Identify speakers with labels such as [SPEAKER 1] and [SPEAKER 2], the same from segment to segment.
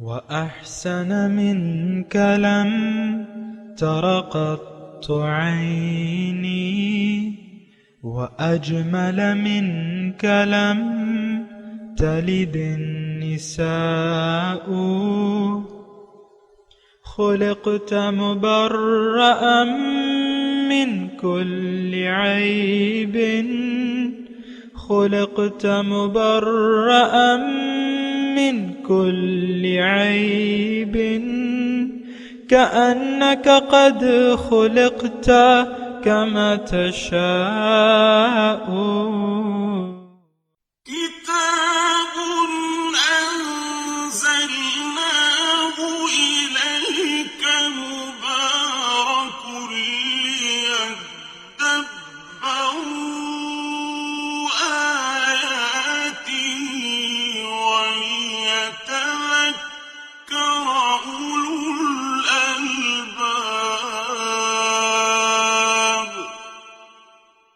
[SPEAKER 1] وأحسن منك لم تر قط عيني وأجمل منك لم تلد النساء خلقت مبرأ من كل عيب خلقت مبرأ من كل عيب كأنك قد خلقت كما تشاء
[SPEAKER 2] كتاب أنزلناه إليك مبارك ليدبروا آياته وليتذكر أولو الألباب.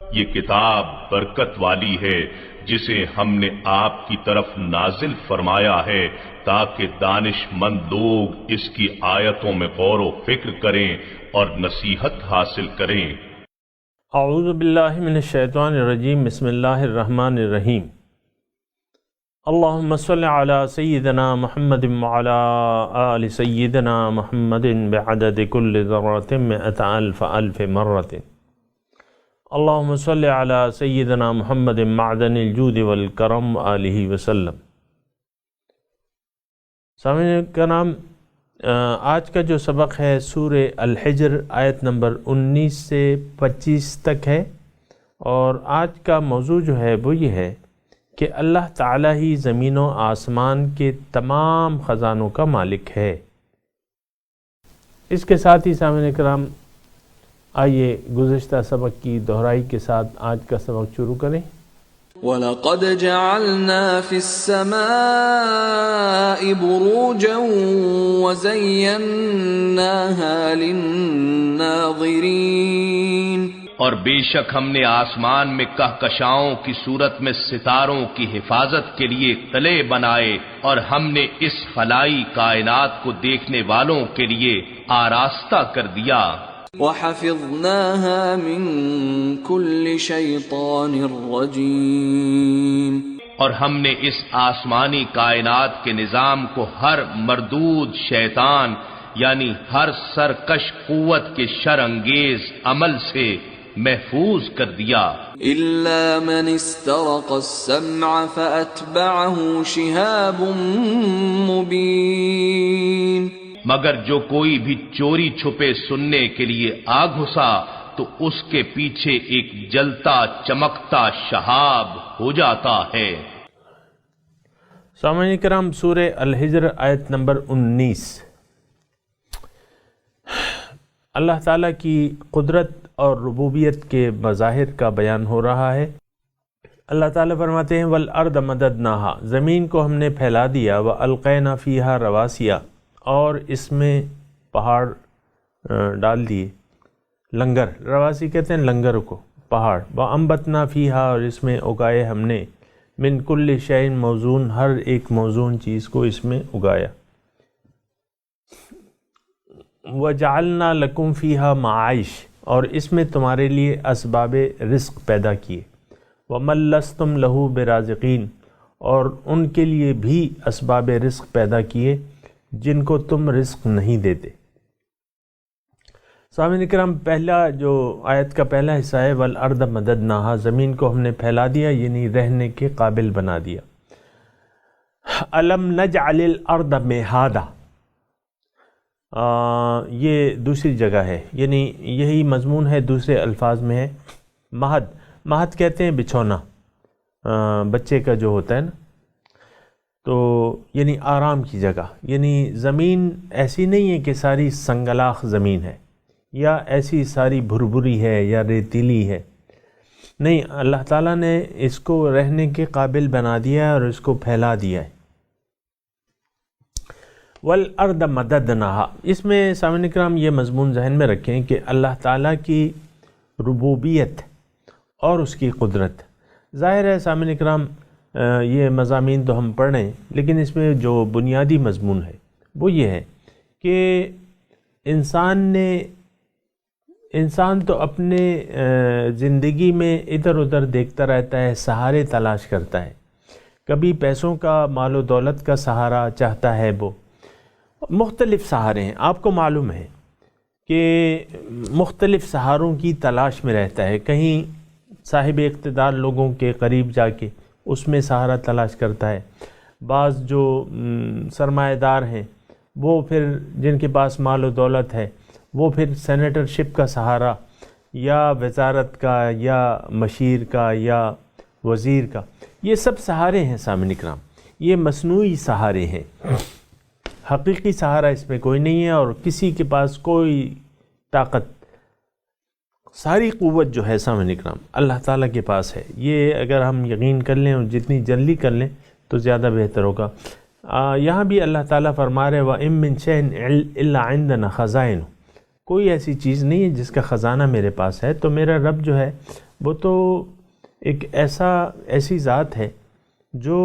[SPEAKER 3] یہ کتاب برکت والی ہے جسے ہم نے آپ کی طرف نازل فرمایا ہے تاکہ دانش مند لوگ اس کی آیتوں میں غور و فکر کریں اور نصیحت حاصل کریں.
[SPEAKER 4] اعوذ باللہ من الشیطان الرجیم. بسم اللہ الرحمن الرحیم. اللہم صل علی سیدنا محمد وعلی آل سیدنا محمد بعدد کل ذرات مئۃ الف الف مرۃ. اللہم صل علی سیدنا محمد معدن الجود والکرم آلہ وسلم. سامعین کرام، آج کا جو سبق ہے سورہ الحجر آیت نمبر 19 سے 25 تک ہے، اور آج کا موضوع جو ہے وہ یہ ہے کہ اللہ تعالیٰ ہی زمین و آسمان کے تمام خزانوں کا مالک ہے. اس کے ساتھ ہی سامعین کرام آئیے گزشتہ سبق کی دہرائی کے ساتھ آج کا سبق شروع کریں.
[SPEAKER 5] وَلَقَدْ جَعَلْنَا فِي السَّمَاءِ بُرُوجًا وَزَيَّنَّاهَا لِلنَّاظِرِينَ.
[SPEAKER 3] اور بے شک ہم نے آسمان میں کہکشاؤں کی صورت میں ستاروں کی حفاظت کے لیے قلعے بنائے، اور ہم نے اس خلائی کائنات کو دیکھنے والوں کے لیے آراستہ کر دیا.
[SPEAKER 5] وَحَفِظْنَاهَا مِن كُلِّ شَيْطَانٍ رَّجِيمٍ.
[SPEAKER 3] اور ہم نے اس آسمانی کائنات کے نظام کو ہر مردود شیطان یعنی ہر سرکش قوت کے شر انگیز عمل سے محفوظ کر دیا.
[SPEAKER 5] إِلَّا مَنِ اسْتَرَقَ السَّمْعَ فَأَتْبَعَهُ شِهَابٌ مُّبِينٌ.
[SPEAKER 3] مگر جو کوئی بھی چوری چھپے سننے کے لیے آ گھسا تو اس کے پیچھے ایک جلتا چمکتا شہاب ہو جاتا ہے.
[SPEAKER 4] سامعین کرام، سورہ الحجر آیت نمبر 19 اللہ تعالیٰ کی قدرت اور ربوبیت کے مظاہر کا بیان ہو رہا ہے. اللہ تعالیٰ فرماتے ہیں وَالْأَرْضَ مَدَدْنَاهَا، زمین کو ہم نے پھیلا دیا، وَأَلْقَيْنَا فِيهَا رَوَاسِيَ، اور اس میں پہاڑ ڈال دیے. لنگر، رواسی کہتے ہیں لنگر کو، پہاڑ. وَأَنبَتْنَا فِيهَا، اور اس میں اگائے ہم نے، من کل شیء موزون، ہر ایک موزون چیز کو اس میں اگایا. وَجَعَلْنَا لَكُمْ فِيهَا مَعَائِشَ، اور اس میں تمہارے لیے اسباب رزق پیدا کیے. وَمَن لَّسْتُمْ لَهُ بِرَازِقِينَ، اور ان کے لیے بھی اسباب رزق پیدا کیے جن کو تم رزق نہیں دیتے. سامعین کرام، پہلا جو آیت کا پہلا حصہ ہے وَالْأَرْضَ مَدَدْنَاهَا، زمین کو ہم نے پھیلا دیا یعنی رہنے کے قابل بنا دیا. أَلَمْ نَجْعَلِ الْأَرْضَ مِهَادًا، یہ دوسری جگہ ہے، یعنی یہی مضمون ہے، دوسرے الفاظ میں ہے. مہد، مہد کہتے ہیں بچھونا، بچے کا جو ہوتا ہے نا، تو یعنی آرام کی جگہ. یعنی زمین ایسی نہیں ہے کہ ساری سنگلاخ زمین ہے یا ایسی ساری بھربھری ہے یا ریتیلی ہے، نہیں، اللہ تعالیٰ نے اس کو رہنے کے قابل بنا دیا ہے اور اس کو پھیلا دیا ہے. والارض مددناہا، اس میں سامعین کرام یہ مضمون ذہن میں رکھیں کہ اللہ تعالیٰ کی ربوبیت اور اس کی قدرت. ظاہر ہے سامعین کرام یہ مضامین تو ہم پڑھ رہے ہیں، لیکن اس میں جو بنیادی مضمون ہے وہ یہ ہے کہ انسان تو اپنے زندگی میں ادھر ادھر دیکھتا رہتا ہے، سہارے تلاش کرتا ہے، کبھی پیسوں کا، مال و دولت کا سہارا چاہتا ہے، وہ مختلف سہارے ہیں، آپ کو معلوم ہے کہ مختلف سہاروں کی تلاش میں رہتا ہے، کہیں صاحب اقتدار لوگوں کے قریب جا کے اس میں سہارا تلاش کرتا ہے، بعض جو سرمایہ دار ہیں وہ پھر جن کے پاس مال و دولت ہے وہ پھر سینیٹرشپ کا سہارا یا وزارت کا یا مشیر کا یا وزیر کا، یہ سب سہارے ہیں سامعین کرام، یہ مصنوعی سہارے ہیں، حقیقی سہارا اس میں کوئی نہیں ہے، اور کسی کے پاس کوئی طاقت، ساری قوت جو ہے سامعین کرام اللہ تعالیٰ کے پاس ہے۔ یہ اگر ہم یقین کر لیں اور جتنی جلدی کر لیں تو زیادہ بہتر ہوگا۔ یہاں بھی اللہ تعالیٰ فرما رہے وَإِن مِّن شَيْءٍ إِلَّا عِندَنَا خَزَائِنُ، کوئی ایسی چیز نہیں ہے جس کا خزانہ میرے پاس ہے۔ تو میرا رب جو ہے وہ تو ایک ایسی ذات ہے جو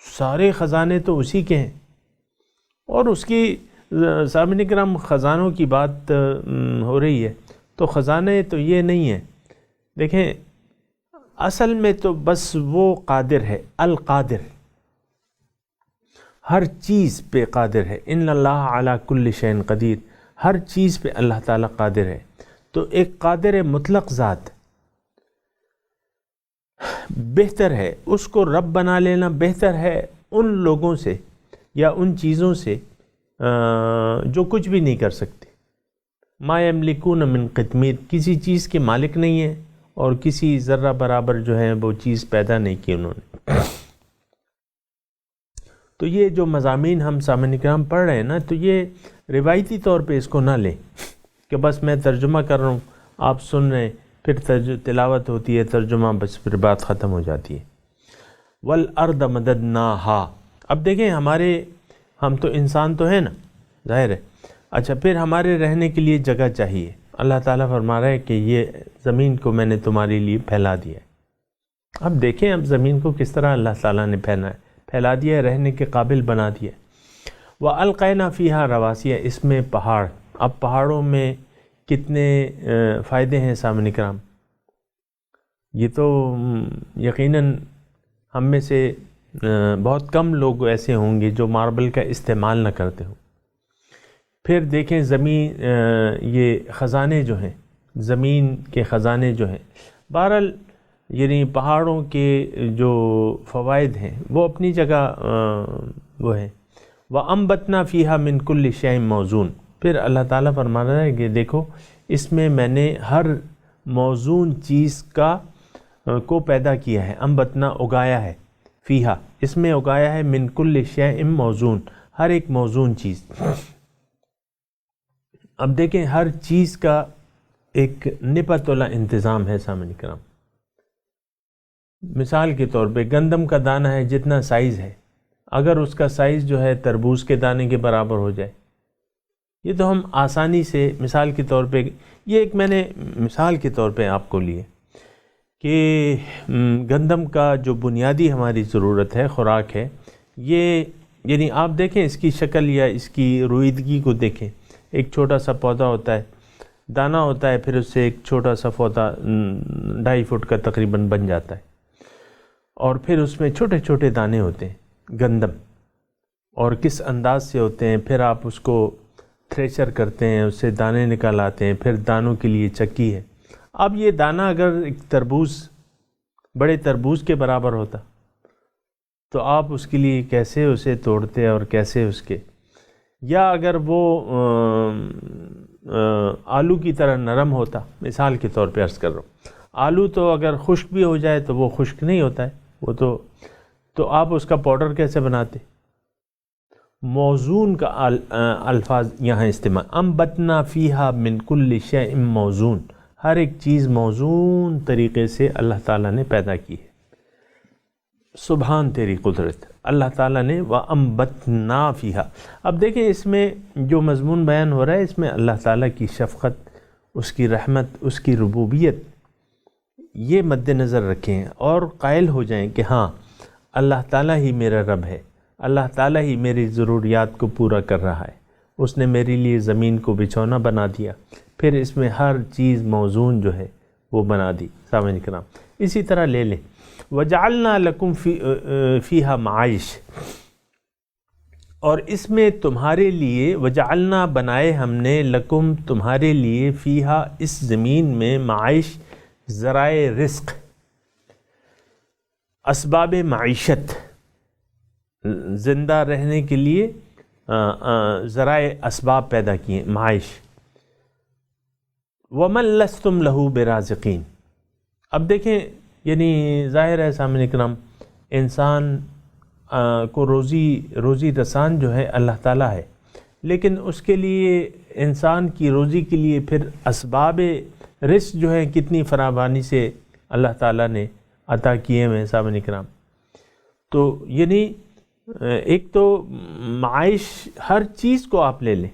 [SPEAKER 4] سارے خزانے تو اسی کے ہیں، اور اس کی سامعین کرام خزانوں کی بات ہو رہی ہے تو خزانے تو یہ نہیں ہیں، دیکھیں اصل میں تو بس وہ قادر ہے، القادر، ہر چیز پہ قادر ہے، ان اللہ علی کل شیء قدیر، ہر چیز پہ اللہ تعالیٰ قادر ہے۔ تو ایک قادر مطلق ذات بہتر ہے، اس کو رب بنا لینا بہتر ہے ان لوگوں سے یا ان چیزوں سے جو کچھ بھی نہیں کر سکتے۔ ما یملکون من قطمیر، کسی چیز کے مالک نہیں ہے اور کسی ذرہ برابر جو ہے وہ چیز پیدا نہیں کی انہوں نے۔ تو یہ جو مضامین ہم سامعین کرام پڑھ رہے ہیں نا، تو یہ روایتی طور پہ اس کو نہ لیں کہ بس میں ترجمہ کر رہا ہوں، آپ سن رہے ہیں، پھر تلاوت ہوتی ہے، ترجمہ، بس پھر بات ختم ہو جاتی ہے۔ والارض مددناہا، اب دیکھیں ہم تو انسان تو ہیں نا، ظاہر ہے، اچھا پھر ہمارے رہنے کے لیے جگہ چاہیے۔ اللہ تعالیٰ فرما رہا ہے کہ یہ زمین کو میں نے تمہارے لیے پھیلا دیا ہے۔ اب دیکھیں اب زمین کو کس طرح اللہ تعالیٰ نے پھیلا دیا ہے، رہنے کے قابل بنا دیا ہے۔ وَأَلْقَيْنَا فِيهَا رَوَاسِيَ، اس میں پہاڑ، اب پہاڑوں میں کتنے فائدے ہیں سامعین کرام، یہ تو یقیناً ہم میں سے بہت کم لوگ ایسے ہوں گے جو ماربل کا استعمال نہ کرتے ہوں۔ پھر دیکھیں زمین، یہ خزانے جو ہیں، زمین کے خزانے جو ہیں، بہرحال یعنی پہاڑوں کے جو فوائد ہیں وہ اپنی جگہ وہ ہیں۔ وَأَنبَتْنَا فِيهَا مِن كُلِّ شَيْءٍ مَوْزُونٍ، پھر اللہ تعالیٰ فرما رہا ہے کہ دیکھو اس میں نے ہر موزون چیز کو پیدا کیا ہے، انبتنا اگایا ہے، فیہا اس میں اگایا ہے، من کل شیء موزون، ہر ایک موزون چیز۔ اب دیکھیں ہر چیز کا ایک نپت والا انتظام ہے سامعین کرام۔ مثال کے طور پہ گندم کا دانہ ہے، جتنا سائز ہے، اگر اس کا سائز جو ہے تربوز کے دانے کے برابر ہو جائے، یہ تو ہم آسانی سے مثال کے طور پہ، یہ ایک میں نے مثال کے طور پہ آپ کو لیے کہ گندم کا جو بنیادی ہماری ضرورت ہے، خوراک ہے، یہ یعنی آپ دیکھیں اس کی شکل یا اس کی رویدگی کو دیکھیں، ایک چھوٹا سا پودا ہوتا ہے، دانہ ہوتا ہے، پھر اس سے ایک چھوٹا سا پودا 2.5 فٹ کا تقریباً بن جاتا ہے، اور پھر اس میں چھوٹے چھوٹے دانے ہوتے ہیں گندم، اور کس انداز سے ہوتے ہیں، پھر آپ اس کو تھریشر کرتے ہیں، اس سے دانے نکال آتے ہیں، پھر دانوں کے لیے چکی ہے۔ اب یہ دانہ اگر ایک بڑے تربوز کے برابر ہوتا تو آپ اس کے لیے کیسے اسے توڑتے اور کیسے اس کے، یا اگر وہ آلو کی طرح نرم ہوتا، مثال کے طور پہ عرض کر رہا ہوں، آلو تو اگر خشک بھی ہو جائے تو وہ خشک نہیں ہوتا ہے، وہ تو آپ اس کا پاؤڈر کیسے بناتے؟ موزون کا الفاظ یہاں استعمال، انبتنا فیہا من کل شیء موزون، ہر ایک چیز موزون طریقے سے اللہ تعالیٰ نے پیدا کی ہے۔ سبحان تیری قدرت، اللہ تعالیٰ نے وَأَنبَتْنَا فِيهَا۔ اب دیکھیں اس میں جو مضمون بیان ہو رہا ہے، اس میں اللہ تعالیٰ کی شفقت، اس کی رحمت، اس کی ربوبیت، یہ مد نظر رکھیں اور قائل ہو جائیں کہ ہاں اللہ تعالیٰ ہی میرا رب ہے، اللہ تعالیٰ ہی میری ضروریات کو پورا کر رہا ہے۔ اس نے میرے لیے زمین کو بچھونا بنا دیا، پھر اس میں ہر چیز موزون جو ہے وہ بنا دی۔ سامعین کرام، اسی طرح لے لیں وَجَعَلْنَا لَكُمْ فِيهَا معائش، اور اس میں تمہارے لیے وجعلنا بنائے ہم نے لکم تمہارے لیے فیہا اس زمین میں معائش ذرائع رزق، اسباب معیشت، زندہ رہنے کے لیے ذرائع اسباب پیدا کیے معائش۔ وَمَن لَسْتُمْ لَهُ بِرَازِقِينَ، اب دیکھیں یعنی ظاہر ہے سامعین کرام، انسان کو روزی رسان جو ہے اللہ تعالیٰ ہے، لیکن اس کے لیے انسان کی روزی کے لیے پھر اسباب رزق جو ہے کتنی فراوانی سے اللہ تعالیٰ نے عطا کیے ہیں سامعین کرام۔ تو یعنی ایک تو معائش، ہر چیز کو آپ لے لیں،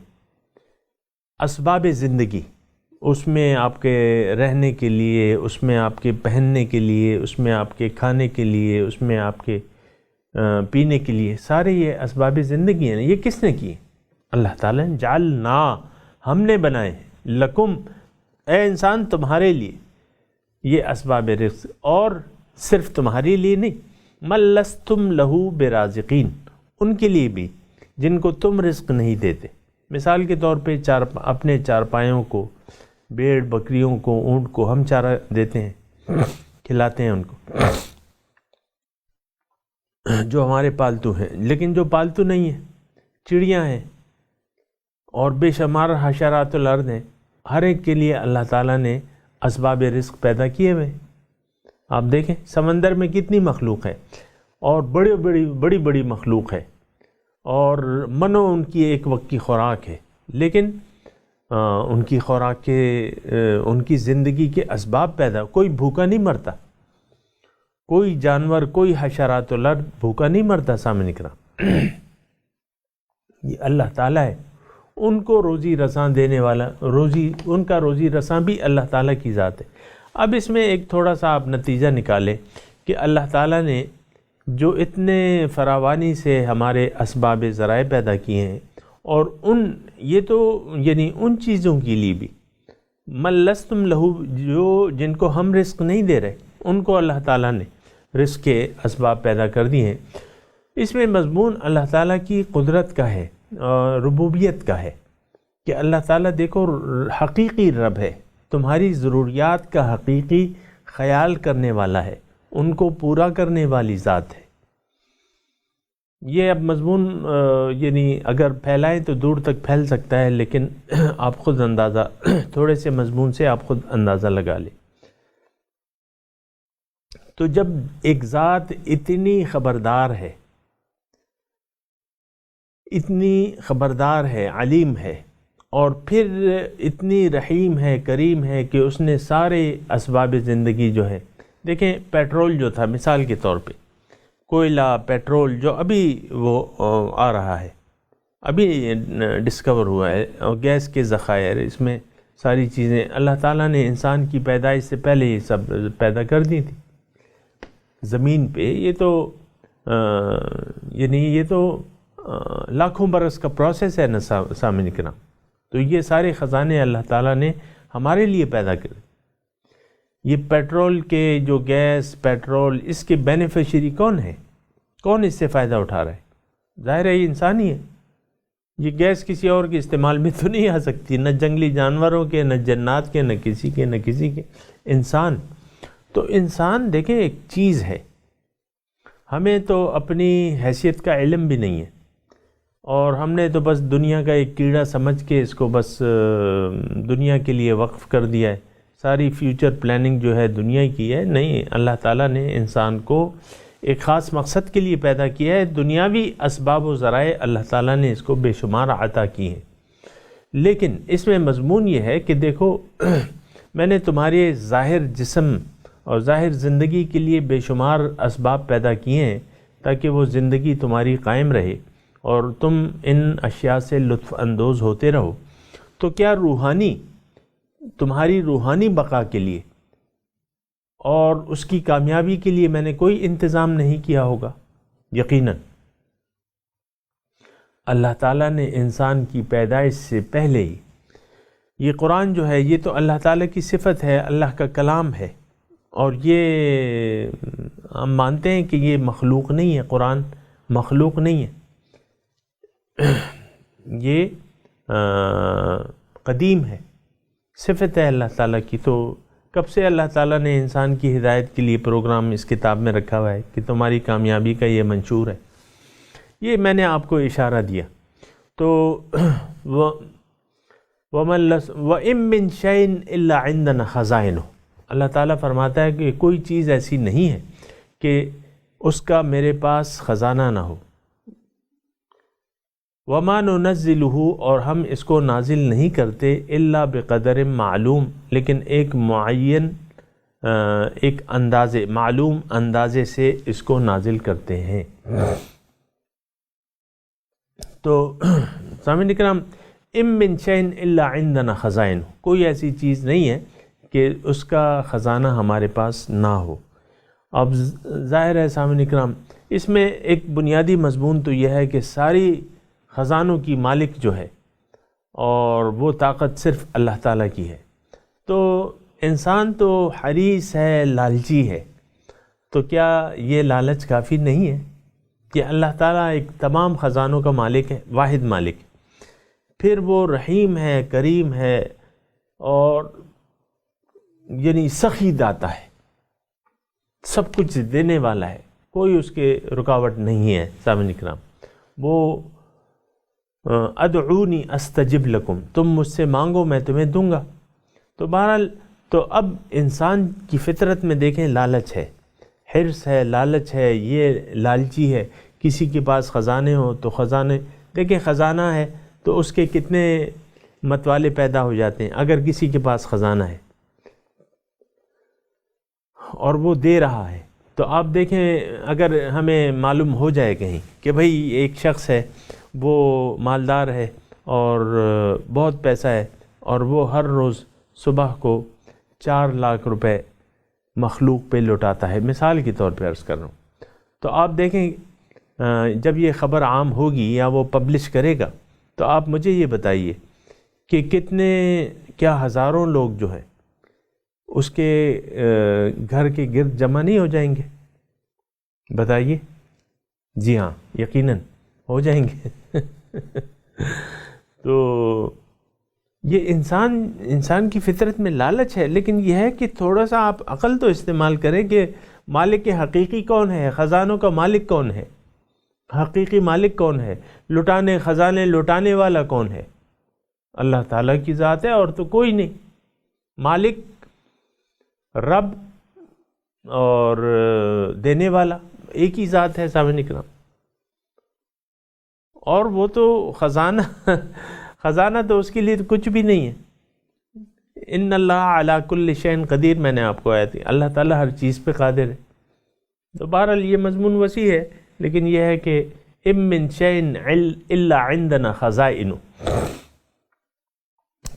[SPEAKER 4] اسباب زندگی، اس میں آپ کے رہنے کے لیے، اس میں آپ کے پہننے کے لیے، اس میں آپ کے کھانے کے لیے، اس میں آپ کے پینے کے لیے، سارے یہ اسباب زندگی ہیں۔ یہ کس نے کی؟ اللہ تعالیٰ نے جعلنا، ہم نے بنائے لکم، اے انسان تمہارے لیے یہ اسباب رزق، اور صرف تمہارے لیے نہیں، من لستم لہو برازقین، ان کے لیے بھی جن کو تم رزق نہیں دیتے۔ مثال کے طور پہ اپنے چارپایوں کو، بھیڑ بکریوں کو، اونٹ کو ہم چارہ دیتے ہیں، کھلاتے ہیں ان کو، جو ہمارے پالتو ہیں، لیکن جو پالتو نہیں ہیں، چڑیاں ہیں اور بے شمار حشرات الارض ہیں، ہر ایک کے لیے اللہ تعالیٰ نے اسباب رزق پیدا کیے ہوئے۔ آپ دیکھیں سمندر میں کتنی مخلوق ہے، اور بڑی بڑی مخلوق ہے، اور منو ان کی ایک وقت کی خوراک ہے، لیکن ان کی خوراک کے ان کی زندگی کے اسباب پیدا، کوئی بھوکا نہیں مرتا، کوئی جانور، کوئی حشرات الارض بھوکا نہیں مرتا سامنے کرام۔ یہ اللہ تعالیٰ ہے، ان کو روزی رساں دینے والا، ان کا روزی رساں بھی اللہ تعالیٰ کی ذات ہے۔ اب اس میں ایک تھوڑا سا آپ نتیجہ نکالیں کہ اللہ تعالیٰ نے جو اتنے فراوانی سے ہمارے اسباب ذرائع پیدا کیے ہیں، اور یہ تو یعنی ان چیزوں کے لیے بھی من لستم لہو، جن کو ہم رزق نہیں دے رہے، ان کو اللہ تعالیٰ نے رزق کے اسباب پیدا کر دیے ہیں۔ اس میں مضمون اللہ تعالیٰ کی قدرت کا ہے، ربوبیت کا ہے، کہ اللہ تعالیٰ دیکھو حقیقی رب ہے، تمہاری ضروریات کا حقیقی خیال کرنے والا ہے، ان کو پورا کرنے والی ذات ہے۔ یہ اب مضمون یعنی اگر پھیلائیں تو دور تک پھیل سکتا ہے، لیکن آپ خود اندازہ، تھوڑے سے مضمون سے آپ خود اندازہ لگا لیں۔ تو جب ایک ذات اتنی خبردار ہے، علیم ہے، اور پھر اتنی رحیم ہے، کریم ہے، کہ اس نے سارے اسباب زندگی جو ہے، دیکھیں پیٹرول جو تھا مثال کے طور پہ، کوئلہ، پیٹرول جو ابھی وہ آ رہا ہے، ابھی ڈسکور ہوا ہے، اور گیس کے ذخائر، اس میں ساری چیزیں اللہ تعالیٰ نے انسان کی پیدائش سے پہلے یہ سب پیدا کر دی تھی زمین پہ۔ یہ تو یہ تو لاکھوں برس کا پروسیس ہے نا سامعین کرام۔ تو یہ سارے خزانے اللہ تعالیٰ نے ہمارے لیے پیدا کرے۔ یہ پیٹرول کے جو گیس، پیٹرول، اس کے بینیفیشری کون ہے؟ کون اس سے فائدہ اٹھا رہا ہے؟ ظاہر ہے یہ انسان ہی ہے۔ یہ گیس کسی اور کے استعمال میں تو نہیں آ سکتی، نہ جنگلی جانوروں کے، نہ جنات کے، نہ کسی کے، انسان۔ تو انسان دیکھیں ایک چیز ہے، ہمیں تو اپنی حیثیت کا علم بھی نہیں ہے، اور ہم نے تو بس دنیا کا ایک کیڑا سمجھ کے اس کو بس دنیا کے لیے وقف کر دیا ہے، ساری فیوچر پلاننگ جو ہے دنیا کی ہے۔ نہیں، اللہ تعالیٰ نے انسان کو ایک خاص مقصد کے لیے پیدا کیا ہے، دنیاوی اسباب و ذرائع اللہ تعالیٰ نے اس کو بے شمار عطا کی ہیں، لیکن اس میں مضمون یہ ہے کہ دیکھو میں نے تمہارے ظاہر جسم اور ظاہر زندگی کے لیے بے شمار اسباب پیدا کیے ہیں تاکہ وہ زندگی تمہاری قائم رہے اور تم ان اشیاء سے لطف اندوز ہوتے رہو۔ تو کیا تمہاری روحانی بقا کے لیے اور اس کی کامیابی کے لیے میں نے کوئی انتظام نہیں کیا ہوگا؟ یقیناً اللہ تعالیٰ نے انسان کی پیدائش سے پہلے ہی، یہ قرآن جو ہے یہ تو اللہ تعالیٰ کی صفت ہے، اللہ کا کلام ہے، اور یہ ہم مانتے ہیں کہ یہ مخلوق نہیں ہے، قرآن مخلوق نہیں ہے، یہ قدیم ہے، صفت ہے اللہ تعالیٰ کی۔ تو کب سے اللہ تعالیٰ نے انسان کی ہدایت کے لیے پروگرام اس کتاب میں رکھا ہوا ہے کہ تمہاری کامیابی کا یہ منشور ہے۔ یہ میں نے آپ کو اشارہ دیا۔ تو وَإِن مِّن شَيْءٍ إِلَّا عِندَنَا خَزَائِنُهُ، اللہ تعالیٰ فرماتا ہے کہ کوئی چیز ایسی نہیں ہے کہ اس کا میرے پاس خزانہ نہ ہو۔ وَمَا نُنَزِّلُهُ، اور ہم اس کو نازل نہیں کرتے إِلَّا بِقَدَرٍ معلوم، لیکن ایک معین ایک اندازے، معلوم اندازے سے اس کو نازل کرتے ہیں۔ تو سامعین کرام، اِن مِّن شَيْءٍ إِلَّا عِندَنَا خَزَائِنُهُ، کوئی ایسی چیز نہیں ہے کہ اس کا خزانہ ہمارے پاس نہ ہو۔ اب ظاہر ہے سامعین کرام، اس میں ایک بنیادی مضمون تو یہ ہے کہ ساری خزانوں کی مالک جو ہے اور وہ طاقت صرف اللہ تعالیٰ کی ہے۔ تو انسان تو حریص ہے، لالچی ہے، تو کیا یہ لالچ کافی نہیں ہے کہ اللہ تعالیٰ ایک تمام خزانوں کا مالک ہے، واحد مالک، پھر وہ رحیم ہے، کریم ہے، اور یعنی سخی داتا ہے، سب کچھ دینے والا ہے، کوئی اس کے رکاوٹ نہیں ہے۔ سامعین کرام، وہ ادعونی استجب لکم، تم مجھ سے مانگو میں تمہیں دوں گا۔ تو بہرحال تو اب انسان کی فطرت میں دیکھیں لالچ ہے، حرص ہے، لالچ ہے، یہ لالچی ہے۔ کسی کے پاس خزانے ہو تو خزانے، دیکھیں خزانہ ہے تو اس کے کتنے متوالے پیدا ہو جاتے ہیں۔ اگر کسی کے پاس خزانہ ہے اور وہ دے رہا ہے تو آپ دیکھیں، اگر ہمیں معلوم ہو جائے کہیں کہ بھئی ایک شخص ہے، وہ مالدار ہے اور بہت پیسہ ہے، اور وہ ہر روز صبح کو 4 لاکھ روپے مخلوق پہ لوٹاتا ہے، مثال کے طور پہ عرض کر رہا ہوں، تو آپ دیکھیں جب یہ خبر عام ہوگی یا وہ پبلش کرے گا تو آپ مجھے یہ بتائیے کہ کتنے، کیا ہزاروں لوگ جو ہیں اس کے گھر کے گرد جمع نہیں ہو جائیں گے؟ بتائیے۔ جی ہاں، یقیناً ہو جائیں گے۔ تو یہ انسان کی فطرت میں لالچ ہے، لیکن یہ ہے کہ تھوڑا سا آپ عقل تو استعمال کریں کہ مالک حقیقی کون ہے، خزانوں کا مالک کون ہے، حقیقی مالک کون ہے، خزانے لوٹانے والا کون ہے؟ اللہ تعالیٰ کی ذات ہے، اور تو کوئی نہیں۔ مالک، رب اور دینے والا ایک ہی ذات ہے سامعین کرام۔ اور وہ تو خزانہ تو اس کے لیے تو کچھ بھی نہیں ہے۔ ان اللہ علی کل شیء قدیر، میں نے آپ کو آیت دی، اللہ تعالیٰ ہر چیز پہ قادر ہے۔ تو بہرحال یہ مضمون وسیع ہے، لیکن یہ ہے کہ اِن مِّن شَيْءٍ إِلَّا عِندَنَا خَزَائِنُهُ،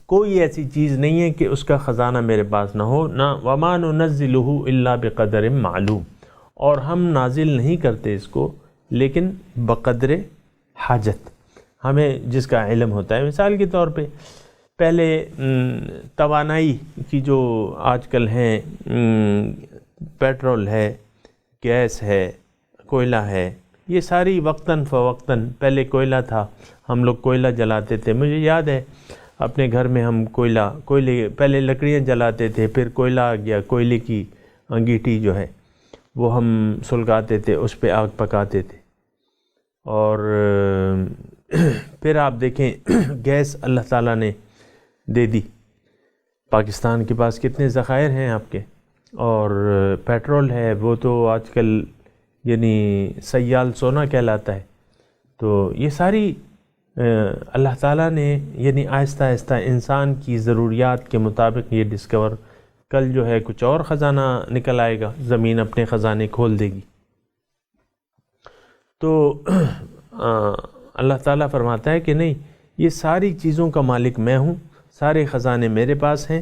[SPEAKER 4] کوئی ایسی چیز نہیں ہے کہ اس کا خزانہ میرے پاس نہ ہو، نہ وَمَا نُنَزِّلُهُ إِلَّا بِقَدَرٍ معلوم، اور ہم نازل نہیں کرتے اس کو لیکن بقدر حاجت، ہمیں جس کا علم ہوتا ہے۔ مثال کے طور پہ پہلے توانائی کی جو آج کل ہیں، پیٹرول ہے، گیس ہے، کوئلہ ہے، یہ ساری وقتاً فوقتاً، پہلے کوئلہ تھا، ہم لوگ کوئلہ جلاتے تھے، مجھے یاد ہے اپنے گھر میں ہم کوئلے پہلے لکڑیاں جلاتے تھے، پھر کوئلہ آ گیا، کوئلے کی انگیٹھی جو ہے وہ ہم سلگاتے تھے، اس پہ آگ پکاتے تھے۔ اور پھر آپ دیکھیں گیس اللہ تعالیٰ نے دے دی، پاکستان کے پاس کتنے ذخائر ہیں آپ کے، اور پیٹرول ہے، وہ تو آج کل یعنی سیال سونا کہلاتا ہے۔ تو یہ ساری اللہ تعالیٰ نے یعنی آہستہ آہستہ انسان کی ضروریات کے مطابق یہ ڈسکور، کل جو ہے کچھ اور خزانہ نکل آئے گا، زمین اپنے خزانے کھول دے گی۔ تو اللہ تعالیٰ فرماتا ہے کہ نہیں، یہ ساری چیزوں کا مالک میں ہوں، سارے خزانے میرے پاس ہیں،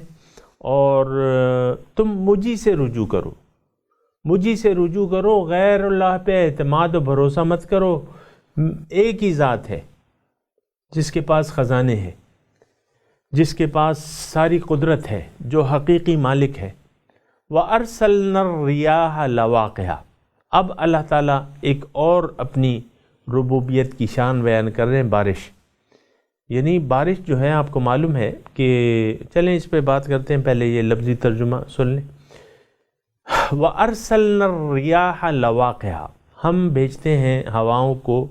[SPEAKER 4] اور تم مجھی سے رجوع کرو، مجھی سے رجوع کرو، غیر اللہ پہ اعتماد و بھروسہ مت کرو۔ ایک ہی ذات ہے، جس کے پاس خزانے ہیں، جس کے پاس ساری قدرت ہے، جو حقیقی مالک ہے۔ وَأَرْسَلْنَا الرِّيَاحَ لَوَاقِحَ، اب اللہ تعالیٰ ایک اور اپنی ربوبیت کی شان بیان کر رہے ہیں، بارش۔ یعنی بارش جو ہے آپ کو معلوم ہے کہ، چلیں اس پہ بات کرتے ہیں، پہلے یہ لفظی ترجمہ سن لیں۔ وَأَرْسَلْنَا الرِّيَاحَ لَوَاقِحَ، ہم بھیجتے ہیں ہواؤں کو،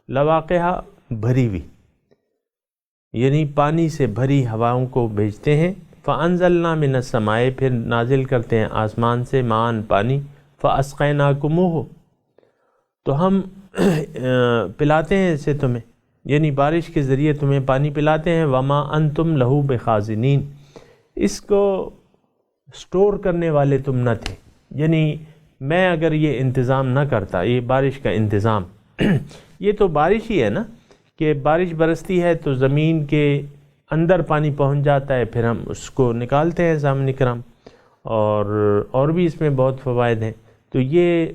[SPEAKER 4] لواقعہ بھری ہوئی، یعنی پانی سے بھری ہواؤں کو بھیجتے ہیں۔ فَأَنزَلْنَا مِنَ السَّمَاءِ، پھر نازل کرتے ہیں آسمان سے، مَاءً پانی، فَأَسْقَيْنَاكُمُوهُ، تو ہم پلاتے ہیں اسے تمہیں، یعنی بارش کے ذریعے تمہیں پانی پلاتے ہیں۔ وَمَا أَنْتُمْ لَهُ بِخَازِنِينَ، اس کو سٹور کرنے والے تم نہ تھے، یعنی میں اگر یہ انتظام نہ کرتا، یہ بارش کا انتظام یہ تو بارش ہی ہے نا، کہ بارش برستی ہے تو زمین کے اندر پانی پہنچ جاتا ہے، پھر ہم اس کو نکالتے ہیں سامنے کرام، اور بھی اس میں بہت فوائد ہیں۔ تو یہ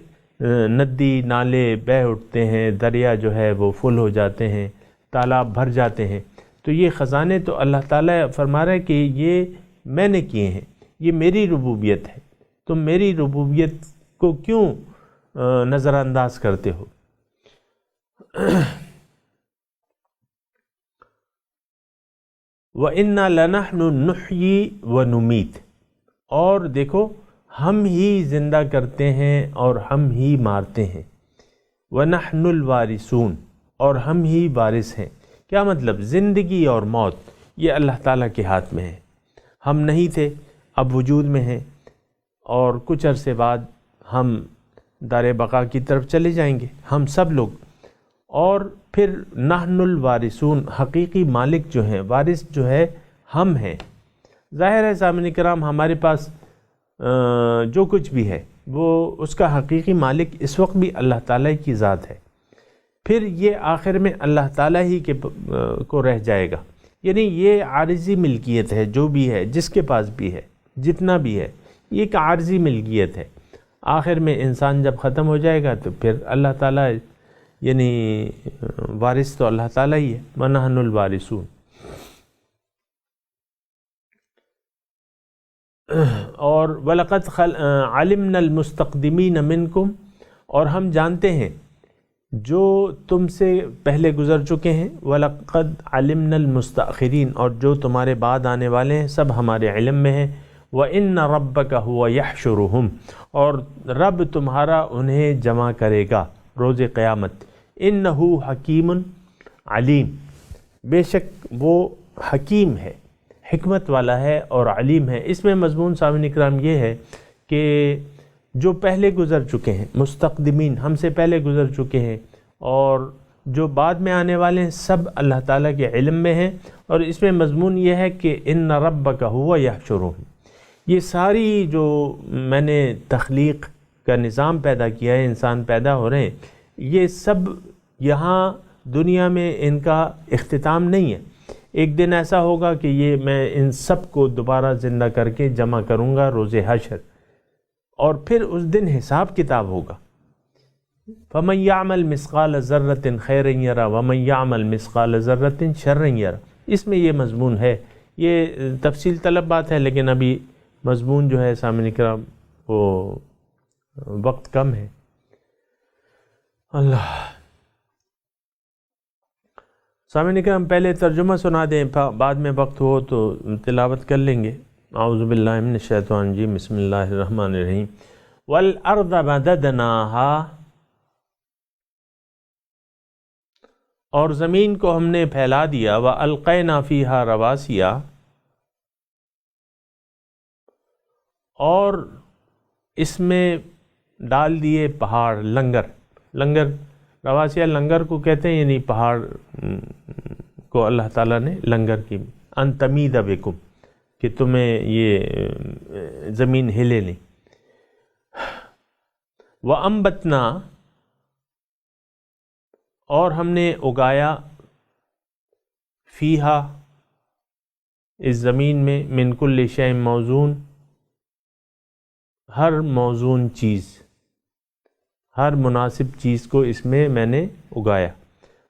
[SPEAKER 4] ندی نالے بہہ اٹھتے ہیں، دریا جو ہے وہ فل ہو جاتے ہیں، تالاب بھر جاتے ہیں، تو یہ خزانے تو اللہ تعالیٰ فرما رہا ہے کہ یہ میں نے کیے ہیں، یہ میری ربوبیت ہے، تم میری ربوبیت کو کیوں نظر انداز کرتے ہو؟ وَإِنَّا لَنَحْنُ نُحْيِي وَنُمِيتُ، اور دیکھو ہم ہی زندہ کرتے ہیں اور ہم ہی مارتے ہیں۔ وَنَحْنُ الْوَارِثُونَ، اور ہم ہی وارث ہیں۔ کیا مطلب؟ زندگی اور موت یہ اللہ تعالیٰ کے ہاتھ میں ہے، ہم نہیں تھے، اب وجود میں ہیں، اور کچھ عرصے بعد ہم دار بقا کی طرف چلے جائیں گے، ہم سب لوگ۔ اور پھر نحن الوارثون، حقیقی مالک جو ہیں، وارث جو ہے ہم ہیں۔ ظاہر ہے سامعین کرام، ہمارے پاس جو کچھ بھی ہے وہ اس کا حقیقی مالک اس وقت بھی اللہ تعالیٰ کی ذات ہے، پھر یہ آخر میں اللہ تعالیٰ ہی کے کو رہ جائے گا۔ یعنی یہ عارضی ملکیت ہے، جو بھی ہے، جس کے پاس بھی ہے، جتنا بھی ہے، یہ ایک عارضی ملکیت ہے۔ آخر میں انسان جب ختم ہو جائے گا تو پھر اللہ تعالیٰ، یعنی وارث تو اللہ تعالیٰ ہی ہے۔ وَنَحْنُ الْوَارِثُونَ۔ اور وَلَقَدْ عَلِمْنَا الْمُسْتَقْدِمِينَ مِنْكُمْ، اور ہم جانتے ہیں جو تم سے پہلے گزر چکے ہیں۔ وَلَقَدْ عَلِمْنَا الْمُسْتَأْخِرِينَ، اور جو تمہارے بعد آنے والے ہیں سب ہمارے علم میں ہیں۔ وَإِنَّ رَبَّكَ هُوَ يَحْشُرُهُمْ، اور رب تمہارا انہیں جمع کرے گا روز قیامت۔ إِنَّهُ حَكِيمٌ علیم، بے شک وہ حکیم ہے، حکمت والا ہے اور علیم ہے۔ اس میں مضمون سامعین اکرام یہ ہے کہ جو پہلے گزر چکے ہیں، مستقدمین ہم سے پہلے گزر چکے ہیں، اور جو بعد میں آنے والے ہیں، سب اللہ تعالیٰ کے علم میں ہیں۔ اور اس میں مضمون یہ ہے کہ ان ربک هو یحشرهم، یہ ساری جو میں نے تخلیق کا نظام پیدا کیا ہے، انسان پیدا ہو رہے ہیں، یہ سب یہاں دنیا میں ان کا اختتام نہیں ہے۔ ایک دن ایسا ہوگا کہ یہ میں ان سب کو دوبارہ زندہ کر کے جمع کروں گا روز حشر، اور پھر اس دن حساب کتاب ہوگا۔ فَمَن يَعْمَلْ مِثْقَالَ ذَرَّةٍ خَيْرًا يَرَهُ وَمَن يَعْمَلْ مِثْقَالَ ذَرَّةٍ شَرًّا يَرَهُ، اس میں یہ مضمون ہے۔ یہ تفصیل طلب بات ہے، لیکن ابھی مضمون جو ہے سامعین کرام وہ وقت کم ہے۔ اللہ، سامعین کرام پہلے ترجمہ سنا دیں، بعد میں وقت ہو تو تلاوت کر لیں گے۔ اعوذ باللہ من الشیطان الرجیم، بسم اللہ الرحمن الرحیم۔ والارض مددناها، اور زمین کو ہم نے پھیلا دیا، والقینا فیہا رواسیا، اور اس میں ڈال دیے پہاڑ، لنگر رواسیا لنگر کو کہتے ہیں، یعنی پہاڑ کو اللہ تعالیٰ نے لنگر کی، ان تمید بکم، کہ تمہیں یہ زمین ہلے نہیں۔ وَأَنبَتْنَا، اور ہم نے اگایا، فیہا، اس زمین میں، من کل شیء موزون، ہر موزون چیز، ہر مناسب چیز کو اس میں نے اگایا۔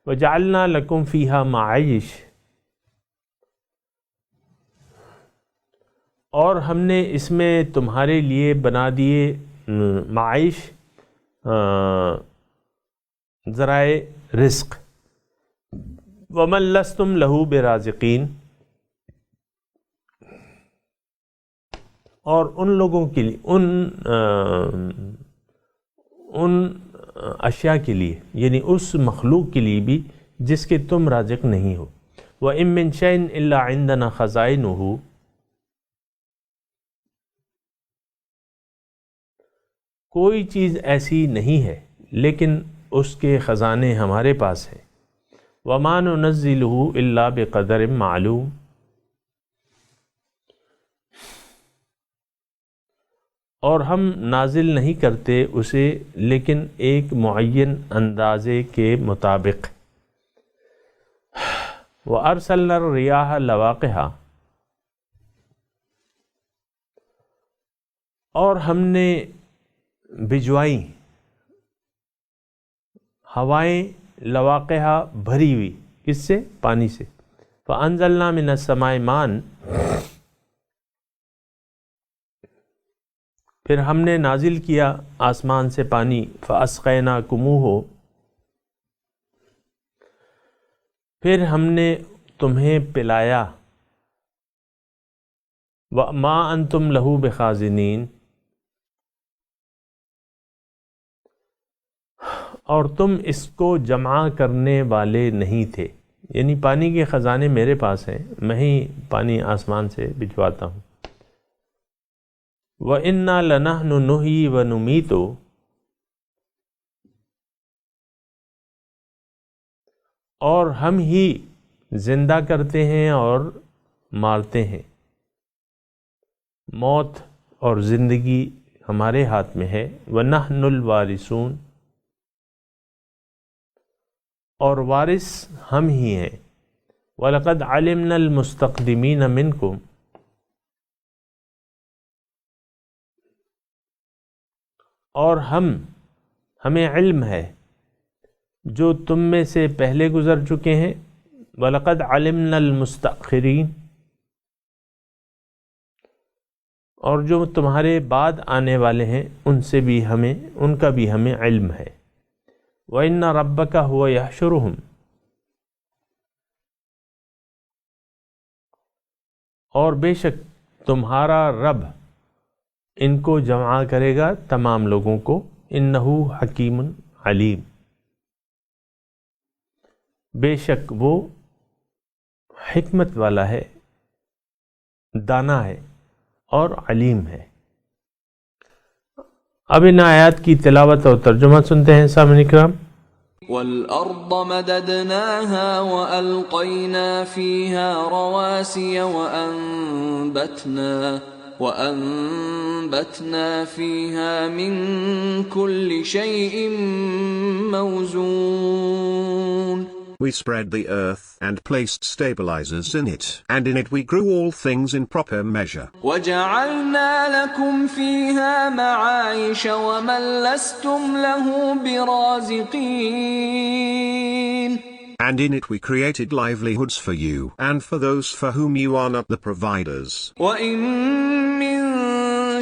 [SPEAKER 4] وجعلنا لکم فیہا معائش، اور ہم نے اس میں تمہارے لیے بنا دیے معائش، ذرائع رزق، ومن لستم لہو برازقین، اور ان لوگوں کے لیے ان اشیاء کے لیے، یعنی اس مخلوق کے لیے بھی جس کے تم رازق نہیں ہو۔ وَإِن مِّن شَيْءٍ إِلَّا عِندَنَا خَزَائِنُهُ، کوئی چیز ایسی نہیں ہے لیکن اس کے خزانے ہمارے پاس ہیں۔ وَمَا نُنَزِّلُهُ إِلَّا بِقَدَرٍ مَّعْلُومٍ، اور ہم نازل نہیں کرتے اسے لیکن ایک معین اندازے کے مطابق۔ وَأَرْسَلْنَا الرِّيَاحَ لَوَاقِحَ، اور ہم نے بھجوائی ہوائیں لواقعہ بھری ہوئی، کس سے؟ پانی سے۔ فَأَنزَلْنَا مِنَ السَّمَاءِ مَاءً، پھر ہم نے نازل کیا آسمان سے پانی۔ فَأَسْقَيْنَاكُمُوهُ، پھر ہم نے تمہیں پلایا۔ وَمَا أَنْتُمْ لَهُ بِخَازِنِينَ، اور تم اس کو جمع کرنے والے نہیں تھے، یعنی پانی کے خزانے میرے پاس ہیں، میں ہی پانی آسمان سے بھجواتا ہوں۔ وَإِنَّا لَنَحْنُ نُحْيِي وَنُمِيتُ، اور ہم ہی زندہ کرتے ہیں اور مارتے ہیں، موت اور زندگی ہمارے ہاتھ میں ہے۔ وَنَحْنُ الْوَارِثُونَ، اور وارث ہم ہی ہیں۔ وَلَقَدْ عَلِمْنَا الْمُسْتَقْدِمِينَ مِنْكُمْ، اور ہمیں علم ہے جو تم میں سے پہلے گزر چکے ہیں۔ وَلَقَدْ عَلِمْنَا الْمُسْتَأْخِرِينَ، اور جو تمہارے بعد آنے والے ہیں ان کا بھی ہمیں علم ہے۔ وَإِنَّ رَبَّكَ هُوَ يَحْشُرُهُمْ، اور بے شک تمہارا رب ان کو جمع کرے گا، تمام لوگوں کو۔ إِنَّهُ حَكِيمٌ عَلِيمٌ، بے شک وہ حکمت والا ہے، دانا ہے اور علیم ہے۔ اب ان آیات کی تلاوت اور ترجمہ سنتے ہیں سامعین کرام۔
[SPEAKER 5] وَالْأَرْضَ مَدَدْنَاهَا وَأَلْقَيْنَا فِيهَا رَوَاسِيَ وَأَنبَتْنَا فِيهَا مِن كُلِّ شَيْءٍ مَّوْزُونٍ۔
[SPEAKER 6] We spread the earth and placed stabilizers in it, and in it we grew all things in proper measure.
[SPEAKER 5] وَجَعَلْنَا لَكُمْ فِيهَا مَعَايِشَ وَمَن لَّسْتُمْ لَهُ بِرَازِقِينَ،
[SPEAKER 6] And in it we created livelihoods for you, and for those for whom you are not the providers.
[SPEAKER 5] وَإِن مِّن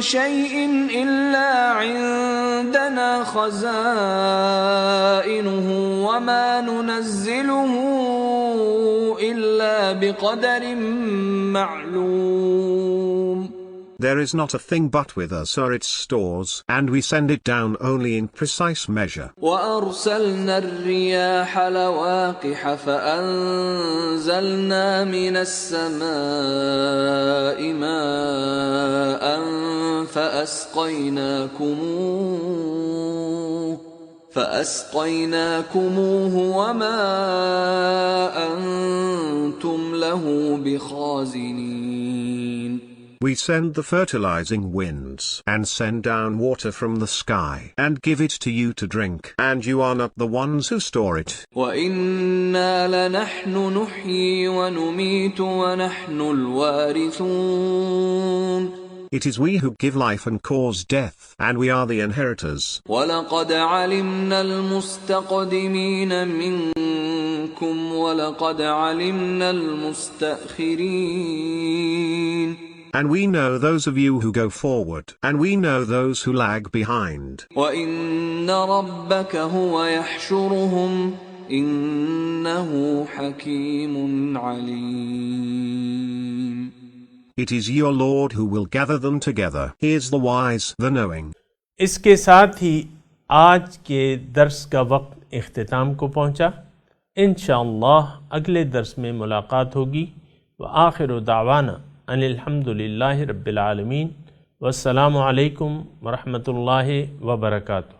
[SPEAKER 5] شَيْءٍ إِلَّا عِندَنَا خَزَائِنُهُ وَمَا نُنَزِّلُهُ إِلَّا بِقَدَرٍ مَّعْلُومٍ۔
[SPEAKER 6] There is not a thing but with us are its stores, and we send it down only in precise measure.
[SPEAKER 5] وَأَرْسَلْنَا الرِّيَاحَ لَوَاقِحَ فَأَنزَلْنَا مِنَ السَّمَاءِ مَاءً فَأَسْقَيْنَاكُمُوهُ وَمَا أَنْتُمْ لَهُ بِخَازِنِينَ۔
[SPEAKER 6] We send the fertilizing winds, and send down water from the sky, and give it to you to drink, and you are not the ones who store it.
[SPEAKER 5] وَإِنَّا لَنَحْنُ نُحْيِي وَنُمِيتُ وَنَحْنُ الْوَارِثُونَ۔
[SPEAKER 6] It is we who give life and cause death, and we are the inheritors.
[SPEAKER 5] وَلَقَدْ عَلِمْنَا الْمُسْتَقْدِمِينَ مِنْكُمْ منكم ولقد علمنا المستأخرين.
[SPEAKER 6] And we know those of you who go forward, and we know those who lag behind.
[SPEAKER 5] وَإِنَّ رَبَّكَ هُوَ يَحْشُرُهُمْ إِنَّهُ حَكِيمٌ عَلِيمٌ.
[SPEAKER 6] It is your Lord who will gather them together. He is the wise, the knowing.
[SPEAKER 4] اس کے ساتھ ہی آج کے درس کا وقت اختتام کو پہنچا. انشاءاللہ اگلے درس میں ملاقات ہوگی. وآخر دعوانا ان الحمدللہ رب العالمین. والسلام علیکم ورحمۃ اللہ وبرکاتہ.